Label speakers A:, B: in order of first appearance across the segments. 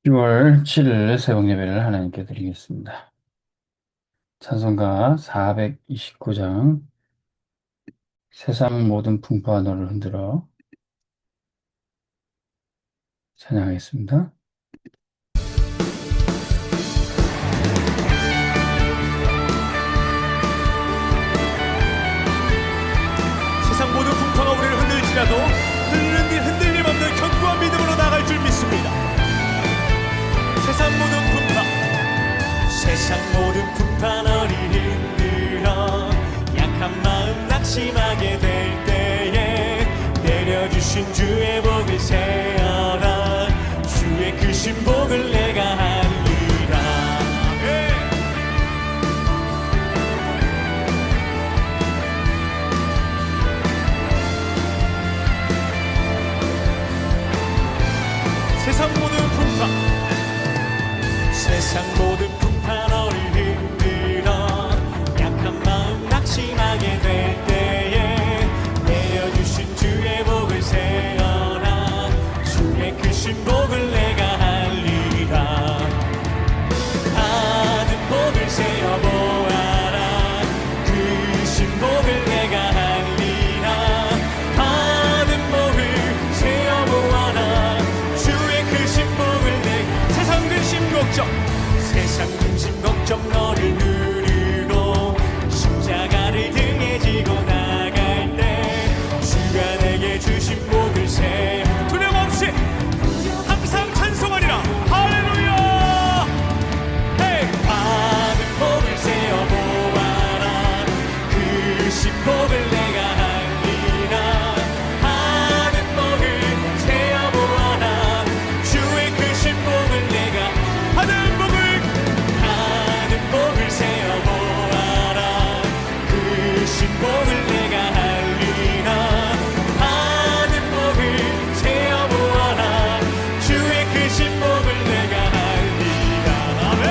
A: 6월 7일 새벽 예배를 하나님께 드리겠습니다. 찬송가 429장 세상 모든 풍파가 너를 흔들어 찬양하겠습니다.
B: 세상 모든 풍파가 우리를 흔들지라도 흔들림 없는 견고한 믿음으로 나갈 줄 믿습니다. 세상 모든 풍파 너를 흔들어 약한 마음 낙심하게 될 때에 내려주신 주의 복을 세어라. 주의 크신 복을 내가 알리라. 세상 모든 풍파 너를 흔들어 약한 마음 낙심하게 될 때에 내려주신 주의 복을 세어라. 주의 크신 복을 내가 알리라. 받은 복을 세어보아라. 크신 복을 내가 알리라. 받은 복을 세어보아라. 주의 크신 복을 내가 세상 근심 걱정 너를 누르고 십자가를 등에 지고 나갈 때 주가 내게 주신 복을 세 두려움 없이 항상 찬송하리라. 할렐루야. 받은 복을 세어보아라. 크신 복을 내가 알리라. 받은 복을 세어보아라. 주의 크신 복을 내가 받은 복을 세어보아라. 크신 복을 내가 알리라. 받은 복을 세어보아라. 주의 크신 복을 내가 알리라. 아멘.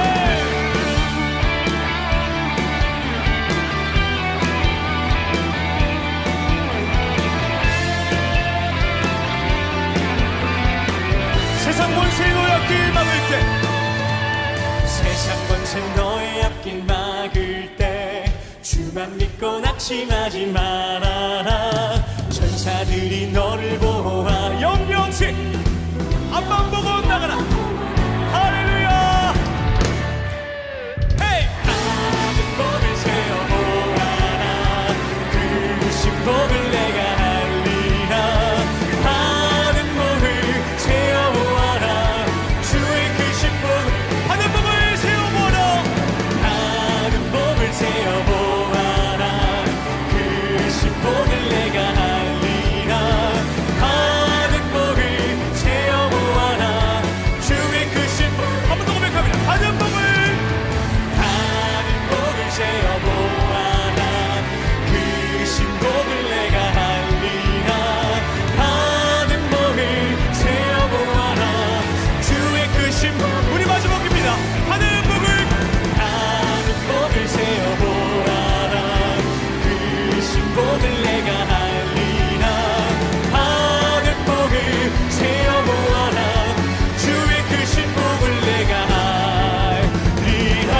B: 세상 권세 너의 앞길 막을 때 세상 권세 너의 앞길 막을 때 주만 믿고 낙심하지 말아라. 천사들이 너를 보호하 염려없이 앞만 보고 나가라. 할렐루야. 받은 복을 세어보아라. 크신 복을 내가 알리라. 받은 복을 세어보아라. 주의 크신 복을 받은 복을 세어보아라. 받은 복을 세어보아라. 크신 복을 내가 알리라. 받은 복을 세어보아라. 주의 크신 복 한 번 더 고백합니다. 받은 복을 세어보아라. 크신 복을 내가 알리라. 받은 복을 세어보아라. 주의 크신 복 우리 마지막 입니다. 받은 복을 세어보아라. 크신 복을 내가 알리라. 받은 복을 세어보아라. 주의 크신 복을 내가 알리라.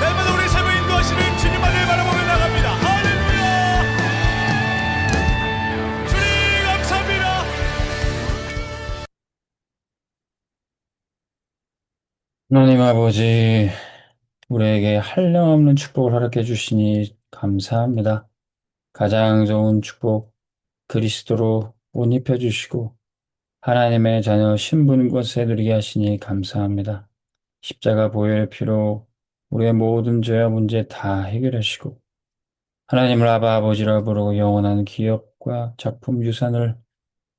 B: 날마다 우리 삶을 인도하시는 주님만을 바라보며 나갑니다. 할렐루야. 주님 감사합니다.
A: 하나님 아버지, 우리에게 한량없는 축복을 허락해 주시니 감사합니다. 가장 좋은 축복, 그리스도로 옷 입혀주시고 하나님의 자녀 신분과 세누리게 하시니 감사합니다. 십자가 보혈의 피로 우리의 모든 죄와 문제 다 해결하시고 하나님을 아버지라 부르고 영원한 기업과 작품 유산을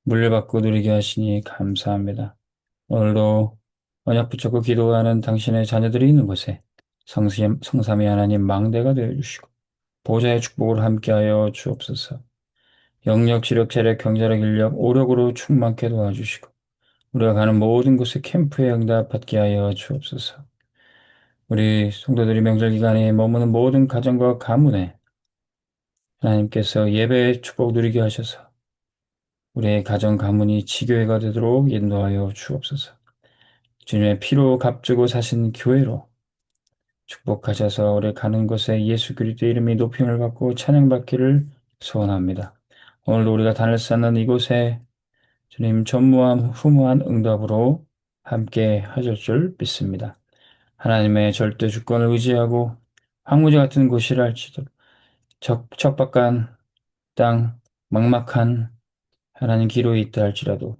A: 물려받고 누리게 하시니 감사합니다. 오늘도 언약 붙잡고 기도하는 당신의 자녀들이 있는 곳에 성삼위 하나님 망대가 되어주시고 보좌의 축복을 함께하여 주옵소서. 영력, 지력, 재력, 경제력, 인력, 오력으로 충만케 도와주시고 우리가 가는 모든 곳에 캠프에 응답받게 하여 주옵소서. 우리 성도들이 명절 기간에 머무는 모든 가정과 가문에 하나님께서 예배의 축복 누리게 하셔서 우리의 가정 가문이 지교회가 되도록 인도하여 주옵소서. 주님의 피로 값주고 사신 교회로 축복하셔서 우리 가는 곳에 예수 그리스도 이름이 높임을 받고 찬양받기를 소원합니다. 오늘도 우리가 단을 쌓는 이곳에 주님 전무한 후무한 응답으로 함께 하실 줄 믿습니다. 하나님의 절대 주권을 의지하고 황무지 같은 곳이라 할지도 척박한 땅, 막막한 하나님 기로에 있다 할지라도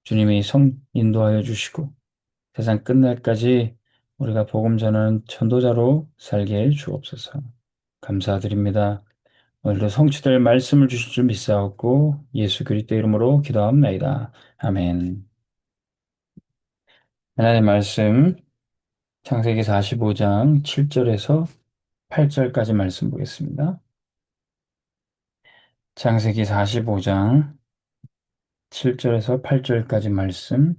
A: 주님이 성 인도하여 주시고 세상 끝날까지 우리가 복음 전하는 전도자로 살게 해 주옵소서. 감사드립니다. 오늘도 성취될 말씀을 주실 줄 믿사옵고 예수 그리스도 이름으로 기도합니다. 아멘. 하나님의 말씀 창세기 45장 7절에서 8절까지 말씀 보겠습니다. 창세기 45장 7절에서 8절까지 말씀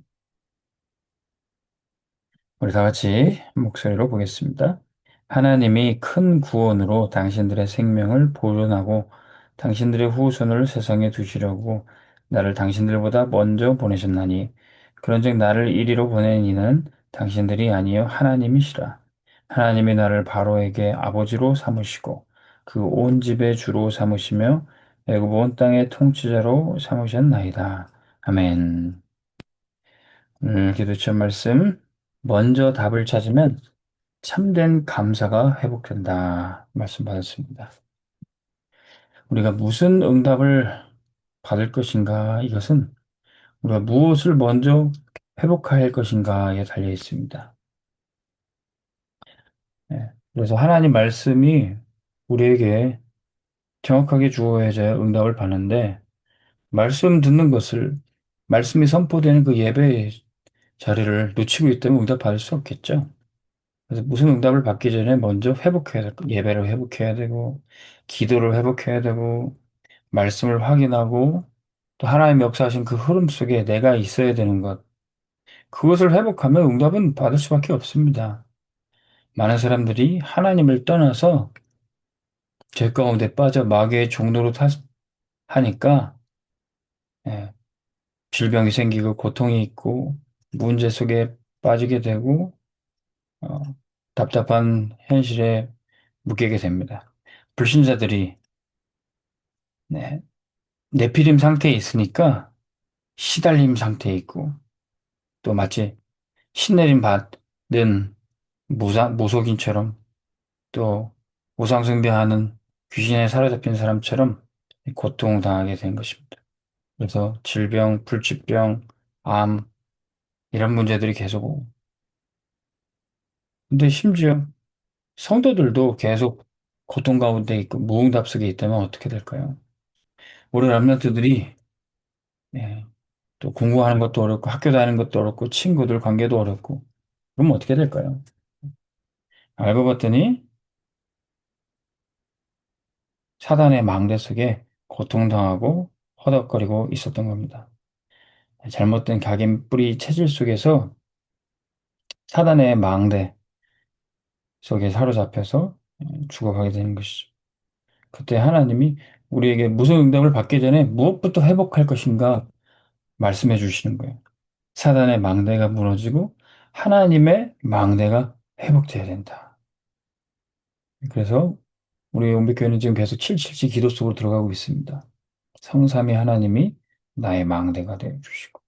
A: 우리 다 같이 목소리로 보겠습니다. 하나님이 큰 구원으로 당신들의 생명을 보존하고 당신들의 후손을 세상에 두시려고 나를 당신들보다 먼저 보내셨나니 그런즉 나를 이리로 보낸 이는 당신들이 아니요 하나님이시라. 하나님이 나를 바로에게 아버지로 삼으시고 그 온 집의 주로 삼으시며 애굽 온 땅의 통치자로 삼으셨나이다. 아멘. 오늘 기도처 말씀 먼저 답을 찾으면 참된 감사가 회복된다. 말씀 받았습니다. 우리가 무슨 응답을 받을 것인가? 이것은 우리가 무엇을 먼저 회복할 것인가에 달려 있습니다. 예, 그래서 하나님 말씀이 우리에게 정확하게 주어져야 응답을 받는데 말씀 듣는 것을 말씀이 선포되는 그 예배 자리를 놓치고 있다면 응답 받을 수 없겠죠. 그래서 무슨 응답을 받기 전에 먼저 회복해야 될 거, 예배를 회복해야 되고, 기도를 회복해야 되고, 말씀을 확인하고, 또 하나님의 역사하신 그 흐름 속에 내가 있어야 되는 것. 그것을 회복하면 응답은 받을 수밖에 없습니다. 많은 사람들이 하나님을 떠나서 죄 가운데 빠져 마귀의 종로로 하니까, 예, 질병이 생기고 고통이 있고, 문제 속에 빠지게 되고, 어, 답답한 현실에 묶이게 됩니다. 불신자들이 네, 내피림 상태에 있으니까 시달림 상태에 있고 또 마치 신내림 받는 무속인처럼 또 우상숭배하는 귀신에 사로잡힌 사람처럼 고통당하게 된 것입니다. 그래서 질병, 불치병, 암 이런 문제들이 계속 오고 근데 심지어 성도들도 계속 고통 가운데 있고 무응답 속에 있다면 어떻게 될까요? 우리 랩런트들이 또 공부하는 것도 어렵고 학교 다니는 것도 어렵고 친구들 관계도 어렵고 그럼 어떻게 될까요? 알고 봤더니 사단의 망대 속에 고통당하고 허덕거리고 있었던 겁니다. 잘못된 각인 뿌리 체질 속에서 사단의 망대 속에 사로잡혀서 죽어가게 되는 것이죠. 그때 하나님이 우리에게 무슨 응답을 받기 전에 무엇부터 회복할 것인가 말씀해 주시는 거예요. 사단의 망대가 무너지고 하나님의 망대가 회복돼야 된다. 그래서 우리 용백교회는 지금 계속 777 기도 속으로 들어가고 있습니다. 성삼위 하나님이 나의 망대가 되어 주시고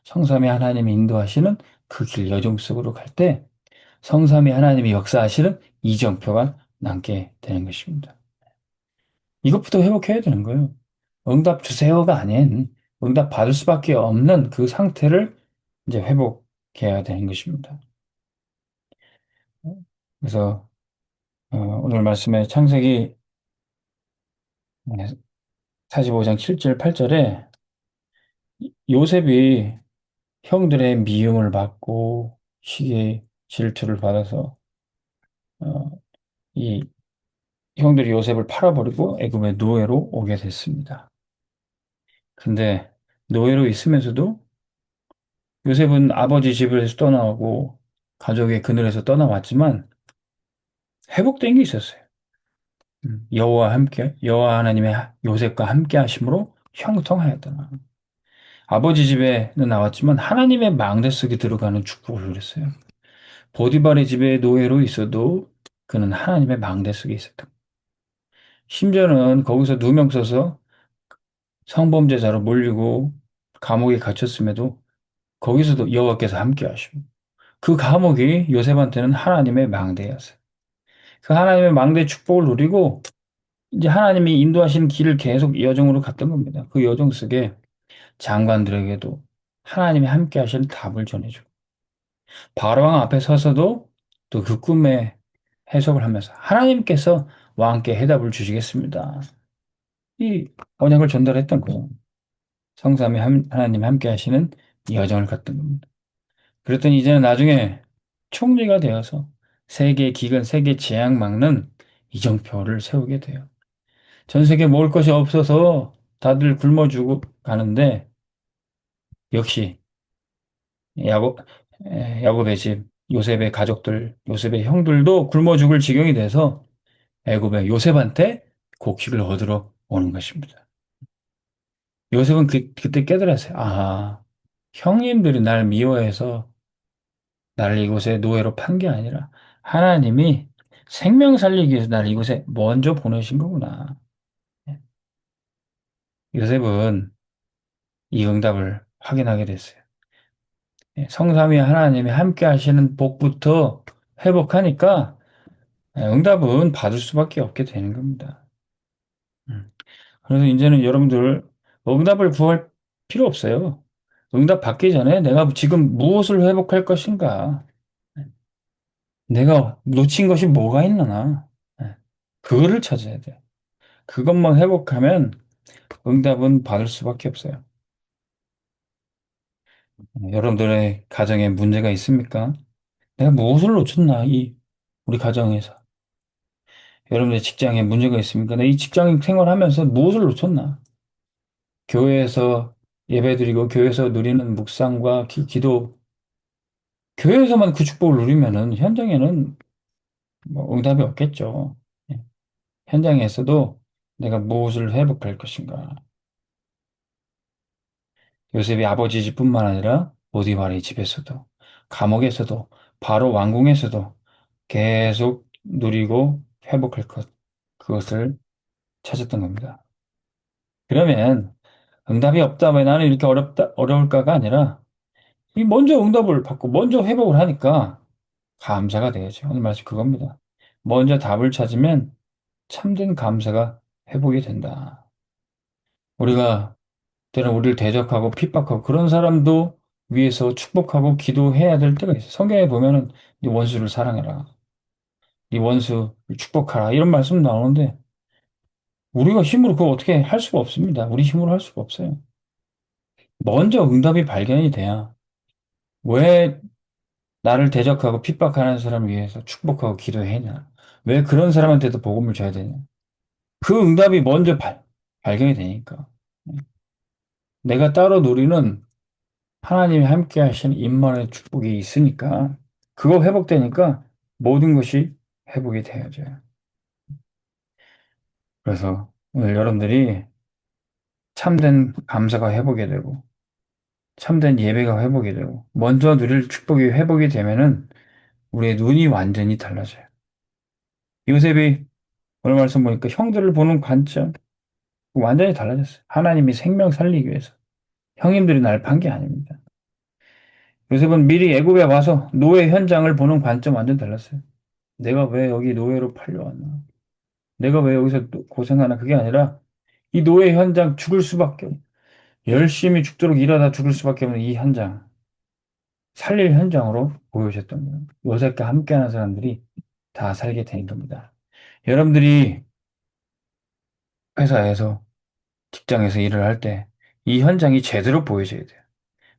A: 성삼위 하나님이 인도하시는 그 길 여정 속으로 갈 때 성삼위 하나님이 역사하시는 이정표가 남게 되는 것입니다. 이것부터 회복해야 되는 거예요. 응답 주세요가 아닌 응답 받을 수밖에 없는 그 상태를 이제 회복해야 되는 것입니다. 그래서 오늘 말씀에 창세기 45장 7절 8절에 요셉이 형들의 미움을 받고 시기 질투를 받아서 어, 이 형들이 요셉을 팔아버리고 애굽의 노예로 오게 됐습니다. 근데 노예로 있으면서도 요셉은 아버지 집에서 떠나고 가족의 그늘에서 떠나왔지만 회복된 게 있었어요. 여호와 함께 여호와 하나님의 요셉과 함께 하심으로 형통하였더라. 아버지 집에는 나왔지만 하나님의 망대 속에 들어가는 축복을 누렸어요. 보디발의 집에 노예로 있어도 그는 하나님의 망대 속에 있었다. 심지어는 거기서 누명 써서 성범죄자로 몰리고 감옥에 갇혔음에도 거기서도 여호와께서 함께 하시고 그 감옥이 요셉한테는 하나님의 망대였어요. 그 하나님의 망대 축복을 누리고 이제 하나님이 인도하시는 길을 계속 여정으로 갔던 겁니다. 그 여정 속에 장관들에게도 하나님이 함께 하시는 답을 전해주고 바로왕 앞에 서서도 또 그 꿈의 해석을 하면서 하나님께서 왕께 해답을 주시겠습니다. 이 언약을 전달했던 거예요. 성삼위 하나님 함께 하시는 이 여정을 갔던 겁니다. 그랬더니 이제는 나중에 총리가 되어서 세계 기근, 세계 재앙 막는 이정표를 세우게 돼요. 전 세계에 먹을 것이 없어서 다들 굶어 죽고 가는데 역시 야곱, 야곱의 집, 요셉의 가족들, 요셉의 형들도 굶어 죽을 지경이 돼서 애굽의 요셉한테 곡식을 얻으러 오는 것입니다. 요셉은 그때 깨달았어요. 아, 형님들이 날 미워해서 나를 이곳에 노예로 판 게 아니라 하나님이 생명 살리기 위해서 나를 이곳에 먼저 보내신 거구나. 요셉은 이 응답을 확인하게 됐어요. 성삼위 하나님이 함께 하시는 복부터 회복하니까 응답은 받을 수밖에 없게 되는 겁니다. 음. 그래서 이제는 여러분들 응답을 구할 필요 없어요. 응답 받기 전에 내가 지금 무엇을 회복할 것인가? 내가 놓친 것이 뭐가 있나? 그거를 찾아야 돼. 그것만 회복하면 응답은 받을 수밖에 없어요. 여러분들의 가정에 문제가 있습니까? 내가 무엇을 놓쳤나? 우리 가정에서. 여러분의 직장에 문제가 있습니까? 내 이 직장 생활하면서 무엇을 놓쳤나? 교회에서 예배드리고 교회에서 누리는 묵상과 기도, 교회에서만 그 축복을 누리면은 현장에는 뭐 응답이 없겠죠. 예. 현장에서도 내가 무엇을 회복할 것인가? 요셉이 아버지 집뿐만 아니라 보디발의 집에서도, 감옥에서도, 바로 왕궁에서도 계속 누리고 회복할 것, 그것을 찾았던 겁니다. 그러면 응답이 없다, 왜 나는 이렇게 어려울까가 아니라 이 먼저 응답을 받고 먼저 회복을 하니까 감사가 되야죠. 오늘 말씀 그겁니다. 먼저 답을 찾으면 참된 감사가 회복이 된다. 우리가 때로 우리를 대적하고 핍박하고 그런 사람도 위해서 축복하고 기도해야 될 때가 있어요. 성경에 보면은 네 원수를 사랑해라. 네 원수를 축복하라. 이런 말씀 나오는데 우리가 힘으로 그거 어떻게 할 수가 없습니다. 우리 힘으로 할 수가 없어요. 먼저 응답이 발견이 돼야 왜 나를 대적하고 핍박하는 사람을 위해서 축복하고 기도해야 왜 그런 사람한테도 복음을 줘야 되냐? 그 응답이 먼저 발견이 되니까. 내가 따로 누리는 하나님이 함께 하신 임만의 축복이 있으니까 그거 회복되니까 모든 것이 회복이 되어져요. 그래서 오늘 여러분들이 참된 감사가 회복이 되고 참된 예배가 회복이 되고 먼저 누릴 축복이 회복이 되면은 우리의 눈이 완전히 달라져요. 요셉이 오늘 말씀 보니까 형들을 보는 관점 완전히 달라졌어요. 하나님이 생명 살리기 위해서. 형님들이 날 판 게 아닙니다. 요셉은 미리 애굽에 와서 노예 현장을 보는 관점 완전 달랐어요. 내가 왜 여기 노예로 팔려왔나? 내가 왜 여기서 또 고생하나? 그게 아니라 이 노예 현장 죽을 수밖에 열심히 죽도록 일하다 죽을 수밖에 없는 이 현장 살릴 현장으로 보여주셨던 거예요. 요셉과 함께하는 사람들이 다 살게 된 겁니다. 여러분들이 회사에서 직장에서 일을 할 때 이 현장이 제대로 보여져야 돼요.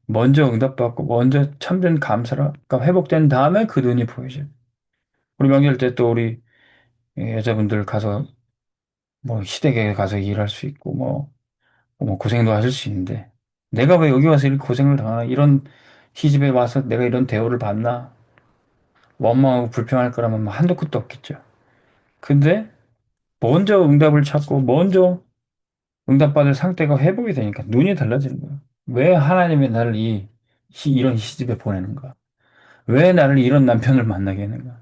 A: 먼저 응답받고 먼저 참된 감사가 회복된 다음에 그 눈이 보여져요. 우리 명절 때 또 우리 여자분들 가서 뭐 시댁에 가서 일할 수 있고 뭐 고생도 하실 수 있는데 내가 왜 여기 와서 이렇게 고생을 당하나 이런 시집에 와서 내가 이런 대우를 받나 원망하고 불평할 거라면 뭐 한도 끝도 없겠죠. 근데 먼저 응답을 찾고 먼저 응답받을 상태가 회복이 되니까 눈이 달라지는 거야. 왜 하나님이 나를 이런 시집에 보내는가? 왜 나를 이런 남편을 만나게 했는가?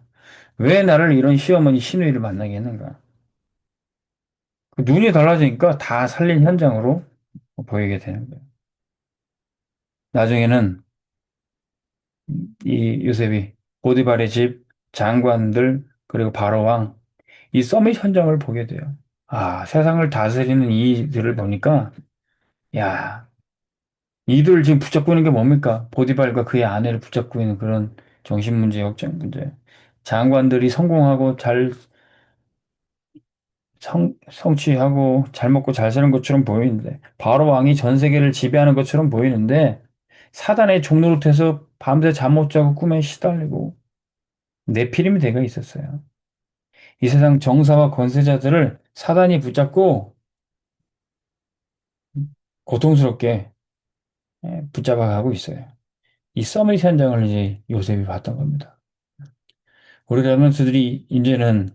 A: 왜 나를 이런 시어머니 시누이를 만나게 했는가? 그 눈이 달라지니까 다 살린 현장으로 보이게 되는 거예요. 나중에는 이 요셉이 보디발의 집 장관들 그리고 바로 왕 이 서밋 현장을 보게 돼요. 아, 세상을 다스리는 이들을 보니까 야, 이들 지금 붙잡고 있는 게 뭡니까? 보디발과 그의 아내를 붙잡고 있는 그런 정신 문제, 역정 문제. 장관들이 성공하고 잘 성취하고 잘 먹고 잘 사는 것처럼 보이는데 바로 왕이 전 세계를 지배하는 것처럼 보이는데 사단의 종노릇해서 밤새 잠 못 자고 꿈에 시달리고 네피림이 되어 있었어요. 이 세상 정사와 권세자들을 사단이 붙잡고 고통스럽게 붙잡아 가고 있어요. 이 서밋 현장을 이제 요셉이 봤던 겁니다. 우리 랩런트들이 이제는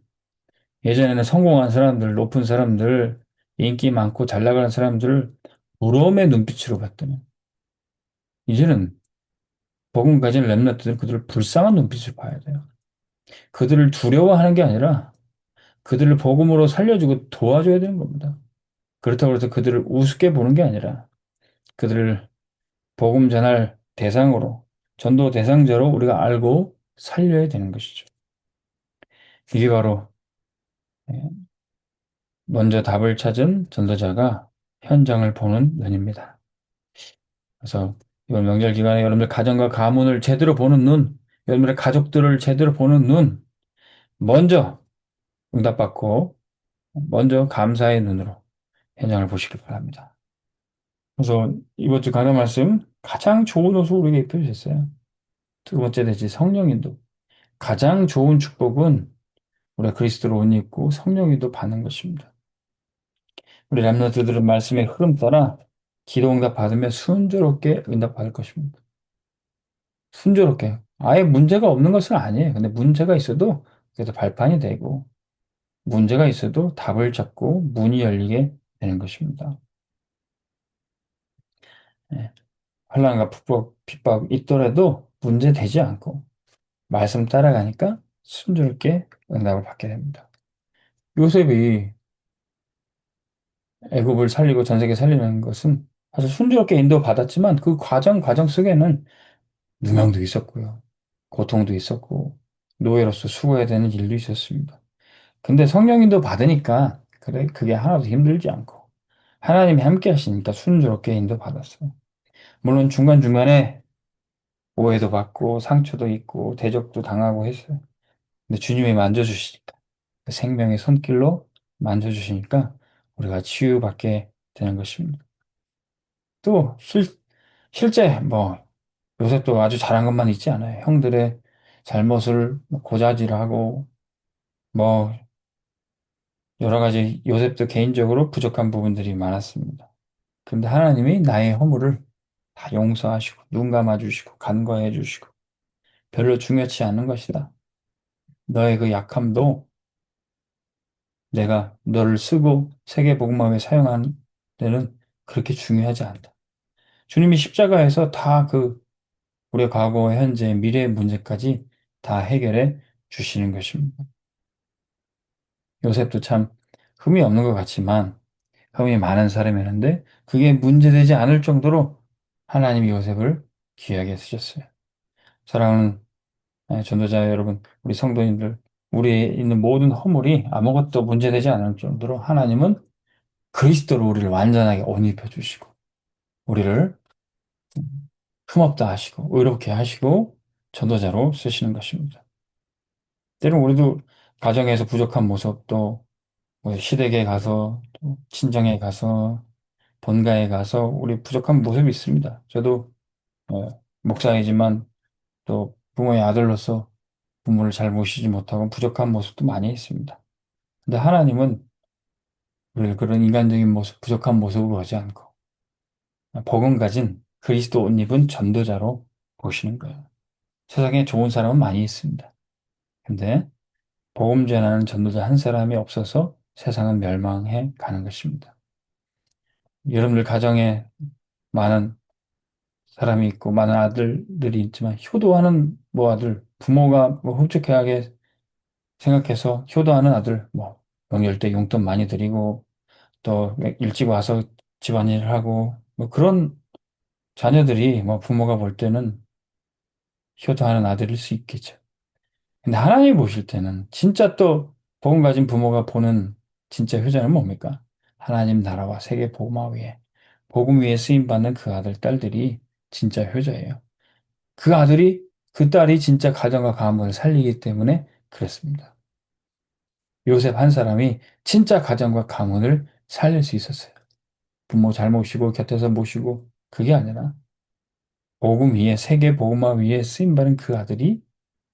A: 예전에는 성공한 사람들, 높은 사람들, 인기 많고 잘 나가는 사람들을 부러움의 눈빛으로 봤더니 이제는 복음 가진 랩런트들은 그들을 불쌍한 눈빛으로 봐야 돼요. 그들을 두려워하는 게 아니라 그들을 복음으로 살려주고 도와줘야 되는 겁니다. 그렇다고 해서 그들을 우습게 보는 게 아니라 그들을 복음 전할 대상으로 전도 대상자로 우리가 알고 살려야 되는 것이죠. 이게 바로 예, 먼저 답을 찾은 전도자가 현장을 보는 눈입니다. 그래서 이번 명절 기간에 여러분들 가정과 가문을 제대로 보는 눈, 여러분들의 가족들을 제대로 보는 눈, 먼저 응답받고 먼저 감사의 눈으로 현장을 보시길 바랍니다. 그래서 이번 주 강단 말씀 가장 좋은 옷을 우리에게 입혀주셨어요. 두 번째 대지 성령인도 가장 좋은 축복은 우리가 그리스도로 옷 입고 성령인도 받는 것입니다. 우리 렘너트들은 말씀의 흐름 따라 기도 응답 받으며 순조롭게 응답 받을 것입니다. 순조롭게. 아예 문제가 없는 것은 아니에요. 근데 문제가 있어도 그래도 발판이 되고 문제가 있어도 답을 찾고 문이 열리게 되는 것입니다. 예. 환난과 핍박 있더라도 문제 되지 않고 말씀 따라가니까 순조롭게 응답을 받게 됩니다. 요셉이 애굽을 살리고 전 세계 살리는 것은 사실 순조롭게 인도받았지만 그 과정 속에는 누명도 있었고요. 고통도 있었고 노예로서 수고해야 되는 일도 있었습니다. 근데 성령인도 받으니까 그래 그게 하나도 힘들지 않고 하나님이 함께 하시니까 순조롭게 인도받았어요. 물론 중간중간에 오해도 받고 상처도 있고 대적도 당하고 했어요. 근데 주님이 만져주시니까 그 생명의 손길로 만져주시니까 우리가 치유받게 되는 것입니다. 또 실제 뭐 요셉도 아주 잘한 것만 있지 않아요. 형들의 잘못을 뭐 고자질하고 뭐 여러 가지 요셉도 개인적으로 부족한 부분들이 많았습니다. 근데 하나님이 나의 허물을 다 용서하시고 눈 감아주시고 간과해 주시고 별로 중요치 않은 것이다. 너의 그 약함도 내가 너를 쓰고 세계복음화에 사용하는 데는 그렇게 중요하지 않다. 주님이 십자가에서 다 그 우리의 과거, 현재, 미래의 문제까지 다 해결해 주시는 것입니다. 요셉도 참 흠이 없는 것 같지만 흠이 많은 사람이었는데 그게 문제되지 않을 정도로 하나님이 요셉을 귀하게 쓰셨어요. 사랑하는 전도자 여러분, 우리 성도님들, 우리에 있는 모든 허물이 아무것도 문제되지 않을 정도로 하나님은 그리스도로 우리를 완전하게 옷 입혀 주시고 우리를 흠없다 하시고 의롭게 하시고 전도자로 쓰시는 것입니다. 때론 우리도 가정에서 부족한 모습 또뭐 시댁에 가서 또 친정에 가서 본가에 가서 우리 부족한 모습이 있습니다. 저도 목사이지만 또 부모의 아들로서 부모를 잘 모시지 못하고 부족한 모습도 많이 있습니다. 근데 하나님은 우리를 그런 인간적인 모습, 부족한 모습으로 보지 않고 복음 가진 그리스도 옷 입은 전도자로 보시는 거예요. 세상에 좋은 사람은 많이 있습니다. 근데 복음 전하는 전도자 한 사람이 없어서 세상은 멸망해 가는 것입니다. 여러분들 가정에 많은 사람이 있고 많은 아들들이 있지만 효도하는 뭐 아들, 부모가 뭐 흡족하게 생각해서 효도하는 아들, 뭐 명절 때 용돈 많이 드리고 또 일찍 와서 집안일을 하고 뭐 그런 자녀들이 뭐 부모가 볼 때는 효도하는 아들일 수 있겠죠. 근데 하나님 보실 때는 진짜 또 복음 가진 부모가 보는 진짜 효자는 뭡니까? 하나님 나라와 세계 복음화 위에 복음 위에 쓰임 받는 그 아들 딸들이 진짜 효자예요. 그 아들이 그 딸이 진짜 가정과 가문을 살리기 때문에 그랬습니다. 요셉 한 사람이 진짜 가정과 가문을 살릴 수 있었어요. 부모 잘 모시고 곁에서 모시고 그게 아니라 복음 위에 세계 복음화 위에 쓰임 받은 그 아들이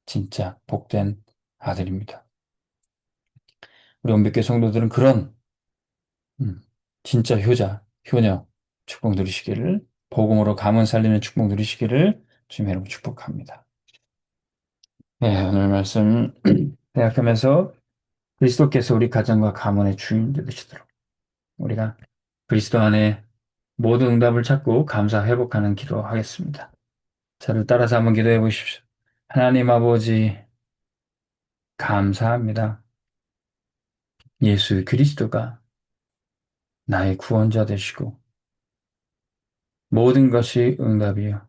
A: 진짜 복된 아들입니다. 우리 온빛교 성도들은 그런 음, 진짜 효자, 효녀 축복 누리시기를 복음으로 가문 살리는 축복 누리시기를 주님 여러분 축복합니다. 네, 오늘 말씀 생각하면서 그리스도께서 우리 가정과 가문의 주인 되시도록 우리가 그리스도 안에 모든 응답을 찾고 감사 회복하는 기도하겠습니다. 저를 따라서 한번 기도해 보십시오. 하나님 아버지 감사합니다. 예수 그리스도가 나의 구원자 되시고 모든 것이 응답이요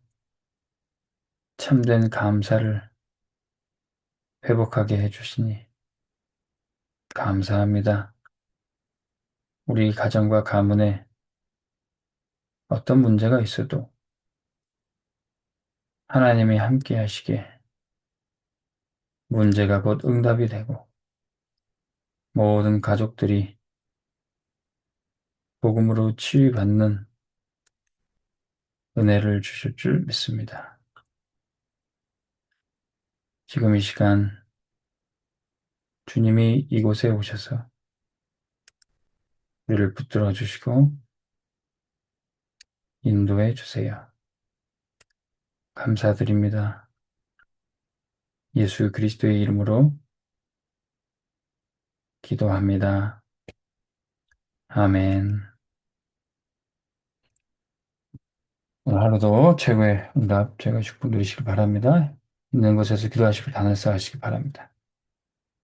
A: 참된 감사를 회복하게 해주시니 감사합니다. 우리 가정과 가문에 어떤 문제가 있어도 하나님이 함께 하시게 문제가 곧 응답이 되고 모든 가족들이 복음으로 치유받는 은혜를 주실 줄 믿습니다. 지금 이 시간 주님이 이곳에 오셔서 우리를 붙들어 주시고 인도해 주세요. 감사드립니다. 예수 그리스도의 이름으로 기도합니다. 아멘. 오늘 하루도 최고의 응답, 최고의 축복 누리시길 바랍니다. 있는 곳에서 기도하시고 단을 쌓으시기 바랍니다.